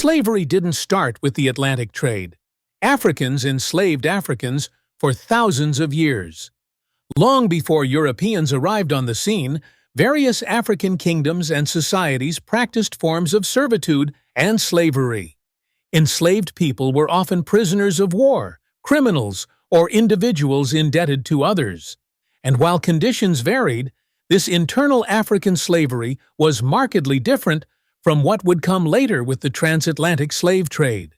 Slavery didn't start with the Atlantic trade. Africans enslaved Africans for thousands of years. Long before Europeans arrived on the scene, various African kingdoms and societies practiced forms of servitude and slavery. Enslaved people were often prisoners of war, criminals, or individuals indebted to others. And while conditions varied, this internal African slavery was markedly different from what would come later with the transatlantic slave trade.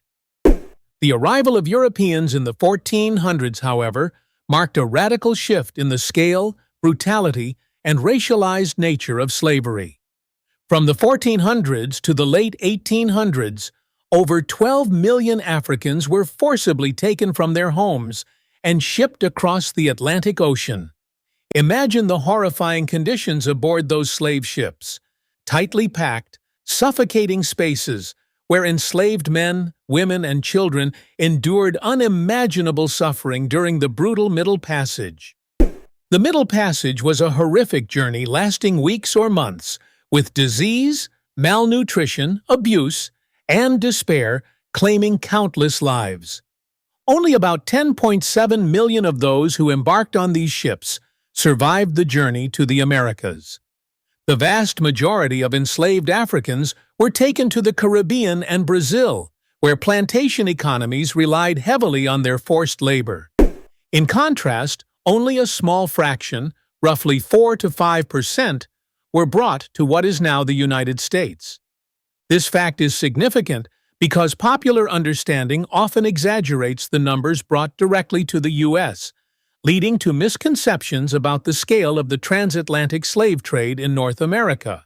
The arrival of Europeans in the 1400s, however, marked a radical shift in the scale, brutality, and racialized nature of slavery. From the 1400s to the late 1800s, over 12 million Africans were forcibly taken from their homes and shipped across the Atlantic Ocean. Imagine the horrifying conditions aboard those slave ships: tightly packed, suffocating spaces where enslaved men, women, and children endured unimaginable suffering during the brutal Middle Passage. The Middle Passage was a horrific journey lasting weeks or months, with disease, malnutrition, abuse, and despair claiming countless lives. Only about 10.7 million of those who embarked on these ships survived the journey to the Americas. The vast majority of enslaved Africans were taken to the Caribbean and Brazil, where plantation economies relied heavily on their forced labor. In contrast, only a small fraction, roughly 4 to 5%, were brought to what is now the United States. This fact is significant because popular understanding often exaggerates the numbers brought directly to the U.S., leading to misconceptions about the scale of the transatlantic slave trade in North America.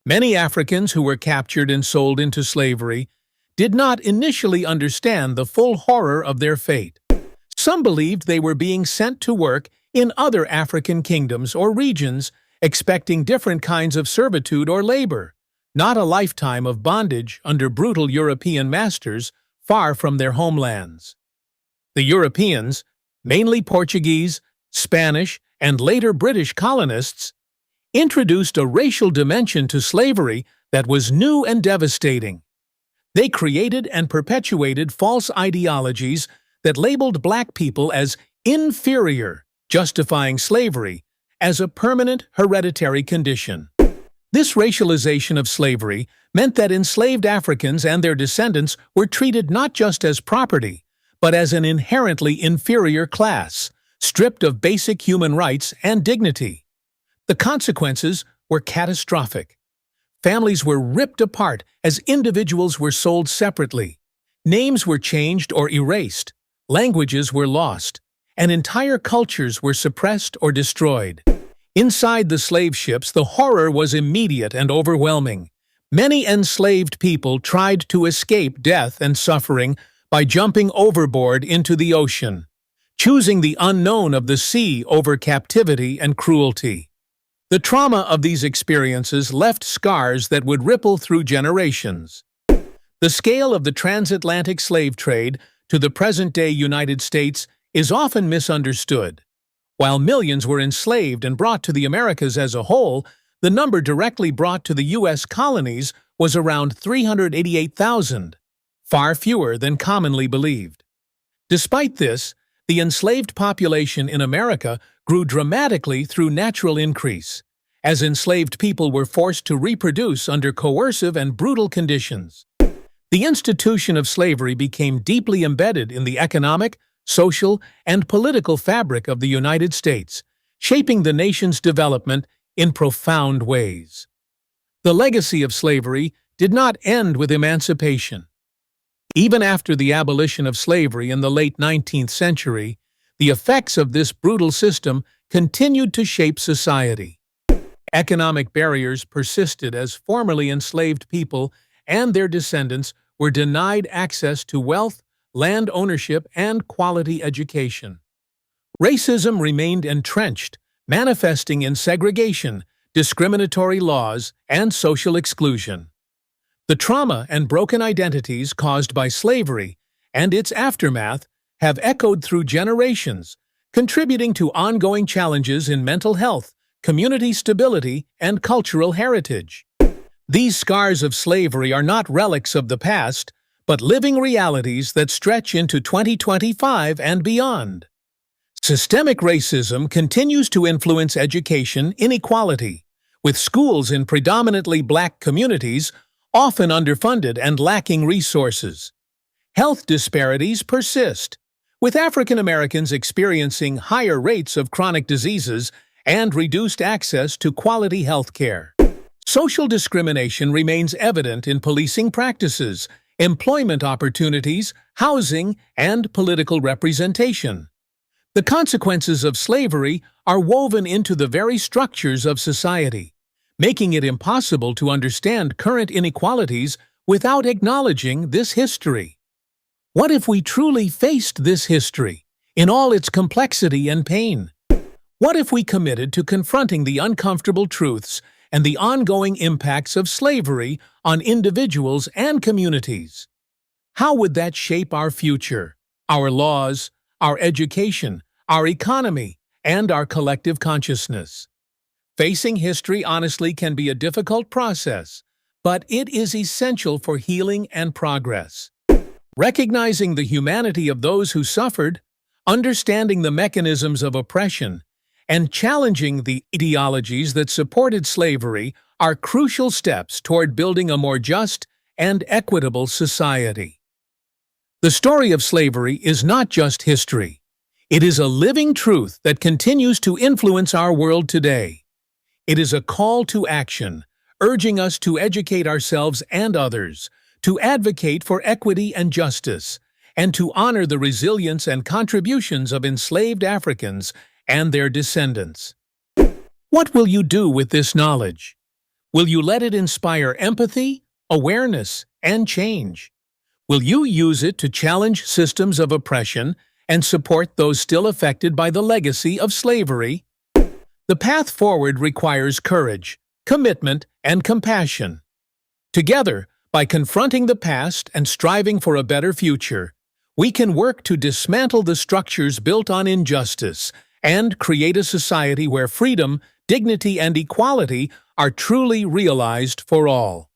Many Africans who were captured and sold into slavery did not initially understand the full horror of their fate. Some believed they were being sent to work in other African kingdoms or regions, expecting different kinds of servitude or labor, not a lifetime of bondage under brutal European masters far from their homelands. The Europeans, mainly Portuguese, Spanish, and later British colonists, introduced a racial dimension to slavery that was new and devastating. They created and perpetuated false ideologies that labeled black people as inferior, justifying slavery as a permanent hereditary condition. This racialization of slavery meant that enslaved Africans and their descendants were treated not just as property, but as an inherently inferior class, stripped of basic human rights and dignity. The consequences were catastrophic. Families were ripped apart as individuals were sold separately. Names were changed or erased, languages were lost, and entire cultures were suppressed or destroyed. Inside the slave ships, the horror was immediate and overwhelming. Many enslaved people tried to escape death and suffering by jumping overboard into the ocean, choosing the unknown of the sea over captivity and cruelty. The trauma of these experiences left scars that would ripple through generations. The scale of the transatlantic slave trade to the present-day United States is often misunderstood. While millions were enslaved and brought to the Americas as a whole, the number directly brought to the U.S. colonies was around 388,000. Far fewer than commonly believed. Despite this, the enslaved population in America grew dramatically through natural increase, as enslaved people were forced to reproduce under coercive and brutal conditions. The institution of slavery became deeply embedded in the economic, social, and political fabric of the United States, shaping the nation's development in profound ways. The legacy of slavery did not end with emancipation. Even after the abolition of slavery in the late 19th century, the effects of this brutal system continued to shape society. Economic barriers persisted as formerly enslaved people and their descendants were denied access to wealth, land ownership, and quality education. Racism remained entrenched, manifesting in segregation, discriminatory laws, and social exclusion. The trauma and broken identities caused by slavery and its aftermath have echoed through generations, contributing to ongoing challenges in mental health, community stability, and cultural heritage. These scars of slavery are not relics of the past, but living realities that stretch into 2025 and beyond. Systemic racism continues to influence education inequality, with schools in predominantly black communities often underfunded and lacking resources. Health disparities persist, with African Americans experiencing higher rates of chronic diseases and reduced access to quality health care. Social discrimination remains evident in policing practices, employment opportunities, housing, and political representation. The consequences of slavery are woven into the very structures of society, making it impossible to understand current inequalities without acknowledging this history. What if we truly faced this history, in all its complexity and pain? What if we committed to confronting the uncomfortable truths and the ongoing impacts of slavery on individuals and communities? How would that shape our future, our laws, our education, our economy, and our collective consciousness? Facing history honestly can be a difficult process, but it is essential for healing and progress. Recognizing the humanity of those who suffered, understanding the mechanisms of oppression, and challenging the ideologies that supported slavery are crucial steps toward building a more just and equitable society. The story of slavery is not just history. It is a living truth that continues to influence our world today. It is a call to action, urging us to educate ourselves and others, to advocate for equity and justice, and to honor the resilience and contributions of enslaved Africans and their descendants. What will you do with this knowledge? Will you let it inspire empathy, awareness, and change? Will you use it to challenge systems of oppression and support those still affected by the legacy of slavery? The path forward requires courage, commitment, and compassion. Together, by confronting the past and striving for a better future, we can work to dismantle the structures built on injustice and create a society where freedom, dignity, and equality are truly realized for all.